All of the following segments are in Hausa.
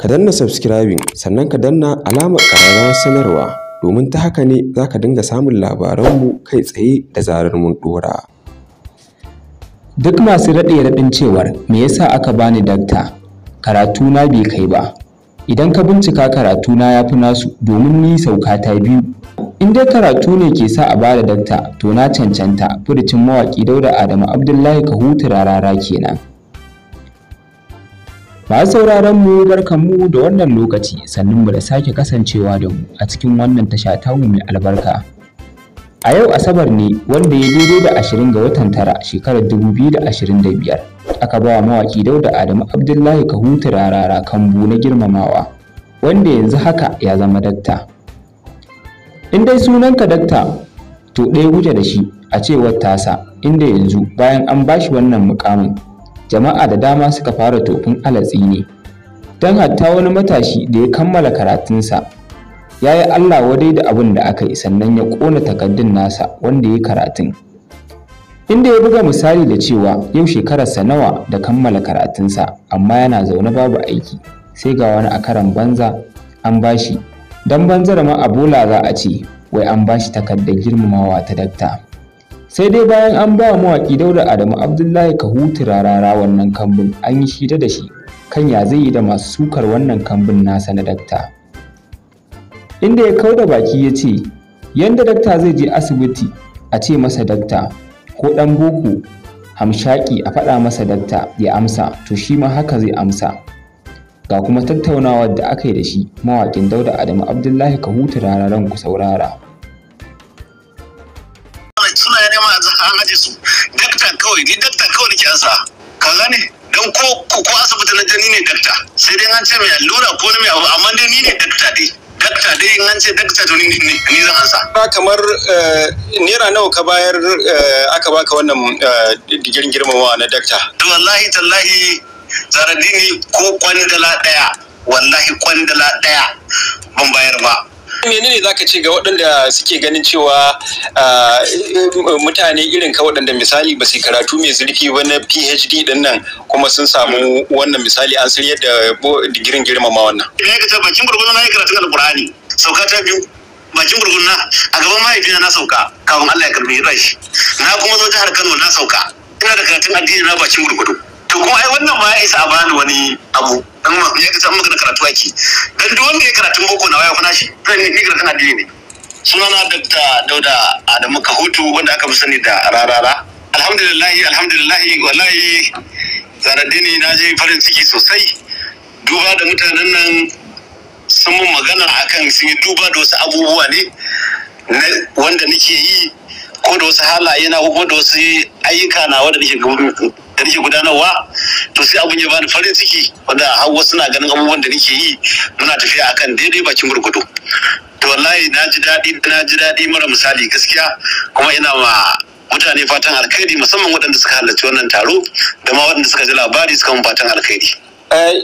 Ka danna subscribing sannan ka danna alamar ƙararrawar sanarwa domin ta haka ne za ka dinga samun labaranmu kai tsaye da zarar mun ɗora. Duk masu raɗe-raɗin cewar me yasa aka bani dakta, karatuna bai kai ba. Idan ka bincika karatuna ya fi nasu domin ni saukata 2. In dai karatu ne ke sa a bada dakta to na cancanta, furucin mawaƙi Dauda Adamu Abdullahi Kahutu Rarara kenan. Masu sauraron mu barkanmu da wannan lokaci, sannunmu da sake kasancewa da mu a cikin wannan tasha tamu mai albarka. A yau Asabar ne wanda ya daidai da 20 ga watan Tara shekarar 2025 aka ba wa mawaƙi Dauda Adamu Abdullahi Kahutu Rarara kambu na girmamawa, wanda yanzu haka ya zama dakta. In dai sunanka dakta to ɗaya wuce da shi a cewar tasa, inda yanzu bayan an bashi wannan muƙamin jama'a da dama suka fara tofin alatsi ne, don hatta wani matashi da ya kammala karatunsa ya yi Allah wadai da abin da aka yi sannan ya ƙona takardun nasa wanda ya yi karatun, inda ya buga misali da cewa yau shekararsa nawa da kammala karatunsa amma yana zaune babu aiki, sai ga wani a karan banza an bashi, don banzar ma a bola za a ce wai an bashi takardar girmamawa ta dakta. Sai dai bayan an ba wa mawaƙi Dauda Adamu Abdullahi Kahutu Rarara wannan kambun, an yi shida da shi kan ya zai yi da masu sukar wannan kambun nasa na dakta, inda ya kauda baki ya ce yanda dakta zai je asibiti a ce masa dakta, ko ɗan boko hamshaki a faɗa masa dakta ya amsa, to shi ma haka zai amsa. Ga kuma tattaunawar da aka yi da shi mawaƙin Dauda Adamu Abdullahi Kahutu Rararan, ku saurara. Suna ya nema an aje su dakta kawai, ni dakta kawai nake ansa, ka gane? Don ko asibiti na ni ne dakta, sai dai an ce mai allura ko mai abu, amma dai ni ne dakta dai. Dakta dai in an ce dakta to ni zan ansa. Kamar naira nawa ka bayar aka baka wannan digirin girmamawa na dakta? To wallahi tallahi Zaradini ko kwandala ɗaya, wallahi kwandala ɗaya ban bayar ba. Menene zaka ce ga waɗanda suke ganin cewa mutane irin ka waɗanda misali ba su karatu mai zurfi ba na PhD din nan kuma sun samu wannan misali an siriyar da digirin girmama wannan? Me ya kace bakin gurgurun na yi karatun Alƙur'ani, sauka ta 2 bakin gurgurun na a gaban mahaifina na sauka kafin Allah ya karbi rashi. Na kuma zo jihar Kano na sauka, ina da karatun addini na bakin gurgudu. To kuma ai wannan ma ya isa a bani wani abu, dan ya kace maka da karatu ake. Dan duk wanda ya karatun boko na waya kuna shi, ni karatun addini ne. Sunana Dr. Dauda Adamu Kahutu wanda aka fi sani da Rarara. Alhamdulillah wallahi Zaradini na je farin ciki sosai. Duba da mutanen nan sun mun magana akan sun yi duba da wasu abubuwa ne wanda nake yi, ko da wasu halaye na ko da wasu ayyuka na wanda nake gudanarwa, to sai abun ya bani farin ciki wanda har wasu na ganin abubuwan da nake yi muna tafiya akan daidai bakin gurgudu. To wallahi na ji daɗi mara misali gaskiya, kuma ina ma mutane fatan alkhairi, musamman waɗanda suka halarci wannan taro da ma waɗanda suka ji labari suka mun fatan alkhairi.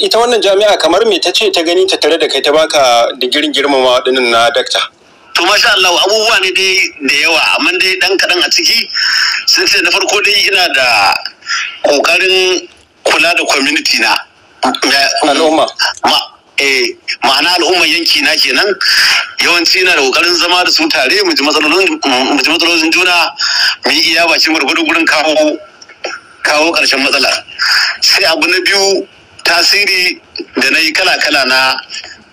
Ita wannan jami'a kamar me ta ce ta gani ta tare da kai ta baka digirin girmama waɗannan na dakta? To masha Allah abubuwa ne dai da yawa, amma dai dan kaɗan a ciki sun ce na farko dai ina da ƙoƙarin kula da community na al'umma. Ma'ana al'umman yanki na kenan, yawanci na da ƙoƙarin zama da su tare mu ji matsalolin juna, mu yi iya bakin gurgudu gurin kawo ƙarshen matsalar. Sai abu na biyu, tasiri da na yi kala-kala na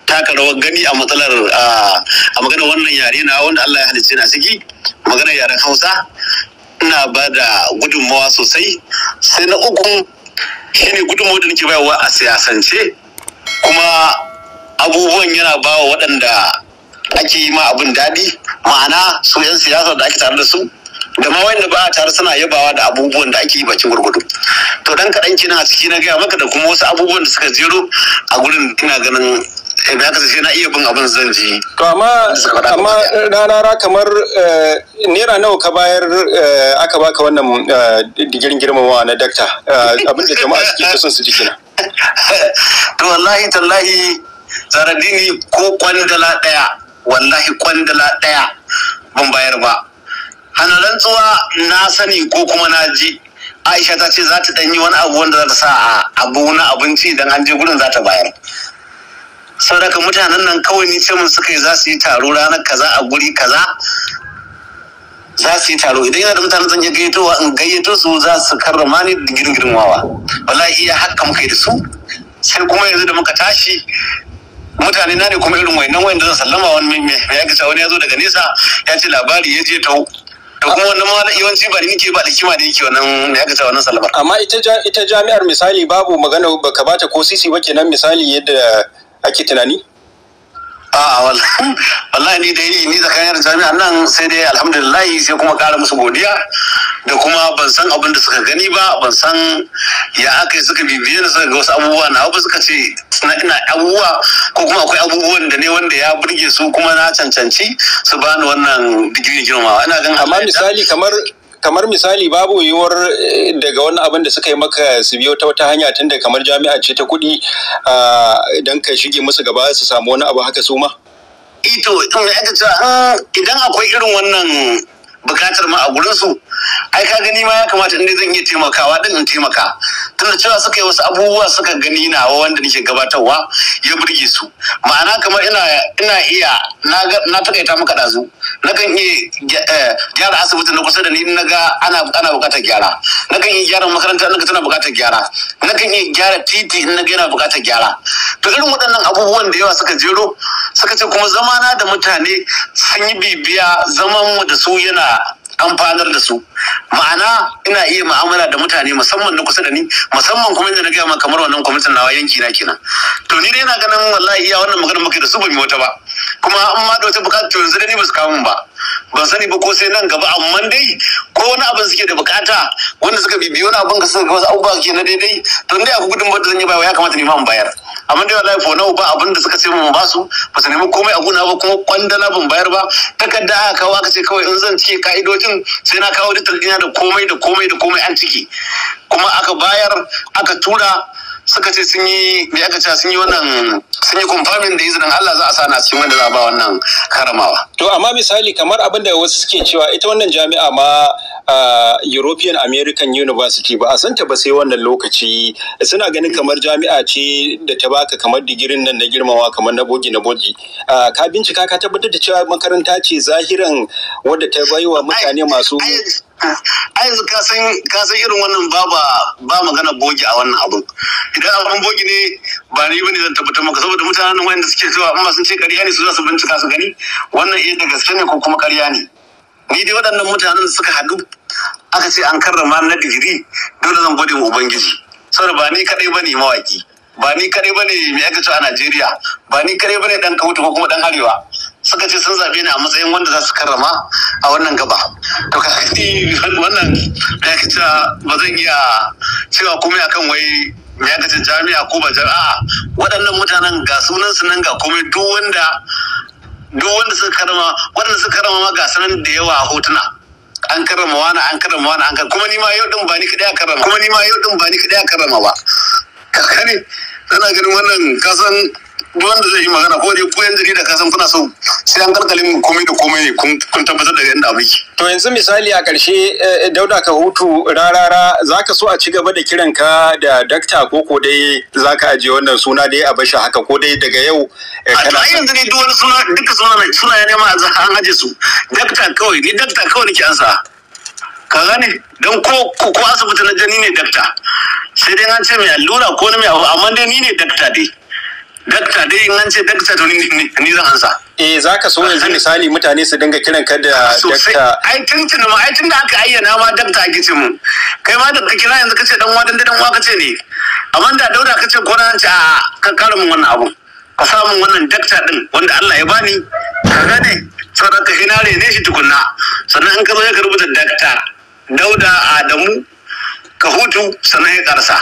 taka rawar gani a matsalar a maganar wannan yare na wanda Allah ya halicce na ciki, maganar yaren Hausa, ina ba da gudunmawa sosai. Sai na uku shine gudunmawa da nake bayarwa a siyasance, kuma abubuwan yana ba wa waɗanda ake yi ma abin daɗi, ma'ana su 'yan siyasa da ake tare da su da ma wanda ba a tare suna yabawa da abubuwan da ake yi bakin gurgudu. To dan kaɗan kenan a ciki na gaya maka da kuma wasu abubuwan da suka jero a gurin, ina ganin da haka sai na iya bin abin zan ji. To amma Rarara kamar naira nawa ka bayar aka baka wannan digirin girmamawa na dakta, abin da jama'a suke son su ji kenan? To wallahi tallahi Zaradini ko kwandala ɗaya, wallahi kwandala ɗaya ban bayar ba. Hana rantsuwa na sani ko kuma na ji Aisha ta ce za ta ɗanyi wani abu wanda za ta sa a abu na abinci idan an je gurin za ta bayar. saboda mutanen nan kawai ni ce mun suka yi za su yi taro ranar kaza a guri kaza, za su yi taro. Idan yana da mutanen zan iya gayyatowa in gayyato su, za su karrama ni da girmamawa. Wallahi iya haka muka yi da su. Sai kuma yanzu da muka tashi, mutane na ne kuma irin wayannan wayanda zan sallama wani mai ya ga wani ya zo daga nesa ya ce labari ya je to kuma wannan ma yawanci ba ni nake ba da kima da yake wannan ya ga wannan sallama. Amma ita jami'ar misali babu magana baka bata ko sisi ba kenan misali yadda ake tunani? A'a wallahi ni dai ni tsakanin jami'an nan sai dai alhamdulillah, sai kuma ƙara musu godiya da kuma ban san abin da suka gani ba, ban san ya aka yi suka bibiye da suka ga wasu abubuwa na ba, suka ce ina abubuwa ko kuma akwai abubuwan da ne wanda ya burge su kuma na cancanci su bani wannan digiri girmawa. Ina ganin amma misali kamar misali babu yiwuwar daga wani abin da suka yi maka su biyo ta wata hanya, tunda kamar jami'a ce ta kuɗi, idan ka shige musu gaba su samu wani abu haka su ma? Ito idan akwai irin wannan bukatar ma a gurin su, ai ka gani ma ya kamata inda zan iya taimakawa din in taimaka, tunda cewa suka yi wasu abubuwa suka gani nawa wanda nake gabatarwa ya burge su. Ma'ana kamar ina iya na takaita maka dazu, na kan iya gyara asibiti na kusa da ni na ga ana bukatar gyara, na kan iya gyara makaranta na ga tana bukatar gyara, na kan iya gyara titi in na ga yana bukatar gyara. To irin waɗannan abubuwan da yawa suka jero, suka ce kuma zamana da mutane sun yi bibiya, zaman mu da su yana amfanar da su. Ma'ana ina iya mu'amala da mutane musamman na kusa da ni, musamman kuma inda na gaya maka kamar wannan kwamitin nawa yanki na kenan. To ni dai na ganin wallahi iya wannan magana muke da su ban yi wata ba, kuma an ma da wata bukata yanzu da ni ba su kawo min ba, ban sani ba ko sai nan gaba. Amma dai ko wani abin suke da bukata wanda suka bibiyo wani abin ka suka ga wasu abubuwa ke na daidai, to dai akwai gudunmawar da zan yi bayarwa ya kamata ni ma in bayar. Amma dai wallahi for now ba abin da suka ce mun ba su, ba su nemi komai a guna ba, kuma kwandala ban bayar ba. Takarda aka kawo aka ce kawai in zan cike ka'idojin sai na kawo detail ɗina da komai an ciki, kuma aka bayar aka tura. Suka ce sun yi me aka ce sun yi confirming da izinin Allah za a sa na cikin wanda za a ba wannan karamawa. To amma misali kamar abin da wasu suke cewa ita wannan jami'a ma European American University ba a santa ba sai wannan lokaci, suna ganin kamar jami'a ce da ta baka kamar digirin nan na girmawa kamar na bogi. Ka bincika ka tabbatar da cewa makaranta ce zahiran wadda ta baiwa mutane masu yanzu ka san irin wannan ba magana bogi a wannan abun. Idan abun bogi ne ba ni bane zan tabbatar maka, saboda mutanen wanda suke cewa amma sun ce ƙarya ne su za su bincika su gani wannan da gaske ne ko kuma ƙarya ne. Ni dai waɗannan mutanen suka haɗu aka ce an karrama na digiri, dole zan gode wa Ubangiji, saboda ba ni kaɗai bane mawaki, ba ni kaɗai bane mai aka ce a Najeriya, ba ni kaɗai bane ɗan Kautu ko kuma ɗan Arewa. Suka ce sun zabe ni a matsayin wanda za su karrama a wannan gaba. To ka wannan ya kace ba zan iya cewa komai akan wai ya kace jami'a ko ba jami'a. Waɗannan mutanen ga sunan su nan ga komai, duk wanda suka karrama ma ga sanan da yawa a hotuna. An karrama wani kuma ni ma yau din ba ni kadai a karrama ba. Kaka ne tana ganin wannan kasan wanda zai yi magana ko dai ko yan jarida kasan kuna so sai an kalkalin komai da komai kun tabbatar da yadda abin. To yanzu misali a ƙarshe Dauda Kahutu rarara zaka so a ci gaba da kiran ka da dakta ko dai zaka ajiye wannan suna dai a bashi haka ko dai daga yau kana yanzu ne duk wani suna duka suna ya nema an aje su dakta kawai nake ansa. Ka gane don ko asibiti na jani ne dakta, sai dai an ce mai allura ko na mai abu, amma dai ni ne dakta dai in an ce dakta to ni zan ansa. Zaka so yanzu misali mutane su dinga kiran ka da dakta. Ai tunda aka ayyana ma dakta ake ce mu, kai ma da kira yanzu kace dan wa kace ne, amma da Dauda kace ko na ce a ka kare mun wannan abu, ka samu wannan dakta din wanda Allah ya bani, ka gane saboda ka hinare ne shi tukunna, sannan in ka zo ka rubuta dakta Dauda Adamu Kahutu sannan ya karsa.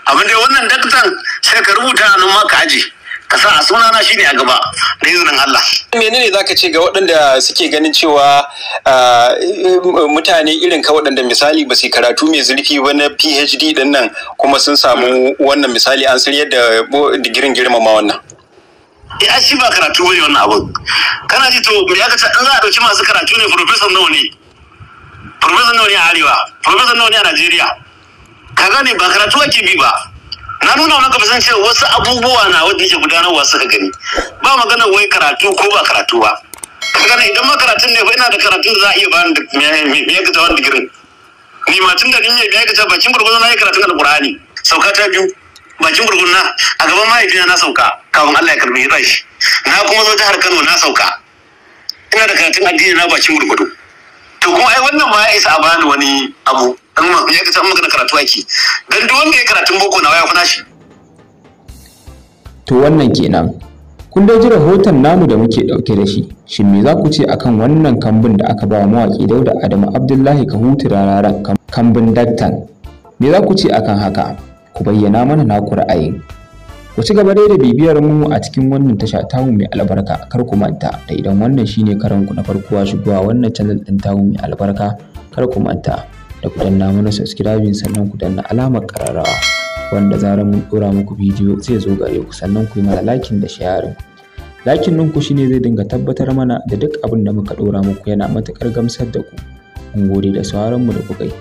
Amma dai wannan daktan sai ka rubuta nan ma ka aje, ka sa a sunana shine a gaba da izinin Allah. Menene zaka ce ga waɗanda suke ganin cewa mutane irin ka waɗanda misali ba su karatu mai zurfi ba na PhD din nan kuma sun samu wannan misali an sayar da digirin girmama wannan? Shi ba karatu bane wannan abun. Kana ji to me aka ce in za a dauki masu karatu ne professor nawa ne? Professor nawa ne a Arewa? Professor nawa ne a Najeriya? Ka gane ba karatu ake bi ba. na nuna maka bisan cewa wasu abubuwa na wanda yake gudanarwa suka gani, ba magana wai karatu ko ba karatu ba. Kaga idan ma karatun ne fa ina da karatun da za a iya bani da me ya ga wani digirin. Ni ma tun da ni ne ya ga bakin gurgurun na yi karatun Alqur'ani, sauka ta biyu bakin gurgurun na a gaban mahaifina na sauka kafin Allah ya karbi shi. Na kuma zo jihar Kano na sauka. Ina da karatun addini na bakin gurgudu. To kuma ai wannan ma ya isa a bani wani abu. Dan ma ya ga magana karatu ake. Dan duk wanda ya karatun boko na waya kuna shi. To wannan kenan. Kun dai ji rahoton namu da muke dauke da shi. Shin me za ku ce akan wannan kambun da aka ba wa mawaki Dauda Adamu Abdullahi Kahutu Rarara kambun daktan? Me za ku ce akan haka? Ku bayyana mana naku ra'ayin. Ku ci gaba dai da bibiyar mu a cikin wannan tasha tamu mai albarka. Kar ku manta da idan wannan shine karan ku na farko a shigowa wannan channel din tamu mai albarka, kar ku manta da ku danna mana subscribe sannan ku danna alamar kararrawa wanda zarar mun dora muku bidiyo zai zo gare ku, sannan ku yi mana liking da sharing. Liking ɗinku shine zai dinga tabbatar mana da duk abin da muka dora muku yana matukar gamsar da ku. Mun gode da sauraron mu da kuka yi.